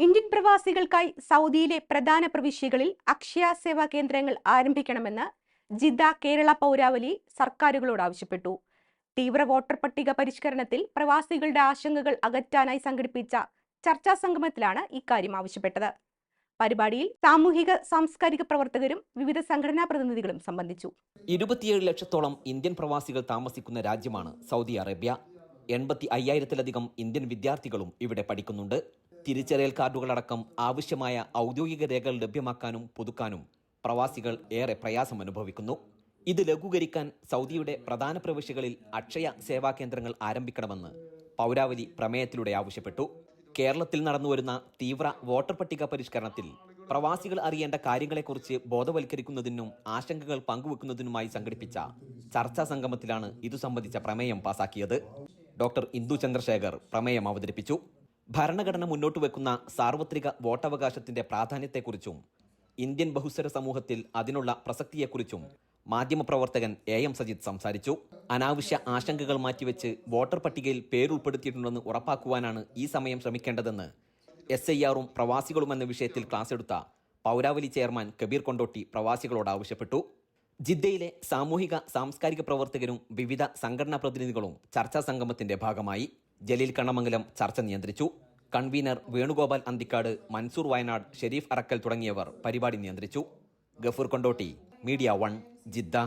Indian പ്രവാസികൾക്കായി സൗദിയിലെ പ്രധാന പ്രവിശ്യകളിൽ അക്ഷയ സേവാ കേന്ദ്രങ്ങൾ ആരംഭിക്കണമെന്ന് ജിദ്ദ കേരള പൗരാവലി സർക്കാരുകളോട് ആവശ്യപ്പെട്ടു. തീവ്ര വോട്ടർ പട്ടിക പരിഷ്കരണത്തിൽ പ്രവാസികളുടെ ആശങ്കകൾ അകറ്റാനായി സംഘടിപ്പിച്ച ചർച്ചാ സംഗമത്തിലാണ് ഇക്കാര്യം ആവശ്യപ്പെട്ടത്. പരിപാടിയിൽ സാമൂഹിക സാംസ്കാരിക പ്രവർത്തകരും വിവിധ സംഘടനാ പ്രതിനിധികളും സംബന്ധിച്ചു. 27 ലക്ഷത്തോളം ഇന്ത്യൻ പ്രവാസികൾ താമസിക്കുന്ന രാജ്യമാണ് സൗദി അറേബ്യ. 85,000-ലധികം ഇന്ത്യൻ വിദ്യാർത്ഥികളും ഇവിടെ പഠിക്കുന്നുണ്ട്. തിരിച്ചറിയൽ കാർഡുകളടക്കം ആവശ്യമായ ഔദ്യോഗിക രേഖകൾ ലഭ്യമാക്കാനും പുതുക്കാനും പ്രവാസികൾ ഏറെ പ്രയാസം അനുഭവിക്കുന്നു. ഇത് ലഘൂകരിക്കാൻ സൗദിയുടെ പ്രധാന പ്രവിശ്യകളിൽ അക്ഷയ സേവാ കേന്ദ്രങ്ങൾ ആരംഭിക്കണമെന്ന് പൗരാവലി പ്രമേയത്തിലൂടെ ആവശ്യപ്പെട്ടു. കേരളത്തിൽ നടന്നുവരുന്ന തീവ്ര വോട്ടർ പട്ടിക പരിഷ്കരണത്തിൽ പ്രവാസികൾ അറിയേണ്ട കാര്യങ്ങളെക്കുറിച്ച് ബോധവൽക്കരിക്കുന്നതിനും ആശങ്കകൾ പങ്കുവെക്കുന്നതിനുമായി സംഘടിപ്പിച്ച ചർച്ചാ സംഗമത്തിലാണ് ഇതു സംബന്ധിച്ച പ്രമേയം പാസാക്കിയത്. ഡോക്ടർ ഇന്ദു ചന്ദ്രശേഖർ പ്രമേയം അവതരിപ്പിച്ചു. ഭരണഘടന മുന്നോട്ട് വെക്കുന്ന സാർവത്രിക വോട്ടവകാശത്തിന്റെ പ്രാധാന്യത്തെക്കുറിച്ചും ഇന്ത്യൻ ബഹുസ്വര സമൂഹത്തിൽ അതിനുള്ള പ്രസക്തിയെക്കുറിച്ചും മാധ്യമപ്രവർത്തകൻ AM സജിത് സംസാരിച്ചു. അനാവശ്യ ആശങ്കകൾ മാറ്റിവെച്ച് വോട്ടർ പട്ടികയിൽ പേരുൾപ്പെടുത്തിയിട്ടുണ്ടെന്ന് ഉറപ്പാക്കുവാനാണ് ഈ സമയം ശ്രമിക്കേണ്ടതെന്ന് SIR-ഉം പ്രവാസികളും എന്ന വിഷയത്തിൽ ക്ലാസ് എടുത്ത പൗരാവലി ചെയർമാൻ കബീർ കൊണ്ടോട്ടി പ്രവാസികളോട് ആവശ്യപ്പെട്ടു. ജിദ്ദയിലെ സാമൂഹിക സാംസ്കാരിക പ്രവർത്തകരും വിവിധ സംഘടനാ പ്രതിനിധികളും ചർച്ചാ സംഗമത്തിന്റെ ഭാഗമായി. ജലീൽ കണ്ണമംഗലം ചർച്ച നിയന്ത്രിച്ചു. കൺവീനർ വേണുഗോപാൽ അന്തിക്കാട്, മൻസൂർ വയനാട്, ഷെരീഫ് അറക്കൽ തുടങ്ങിയവർ പരിപാടി നിയന്ത്രിച്ചു. Gafoor Kondotty, media 1, Jeddah.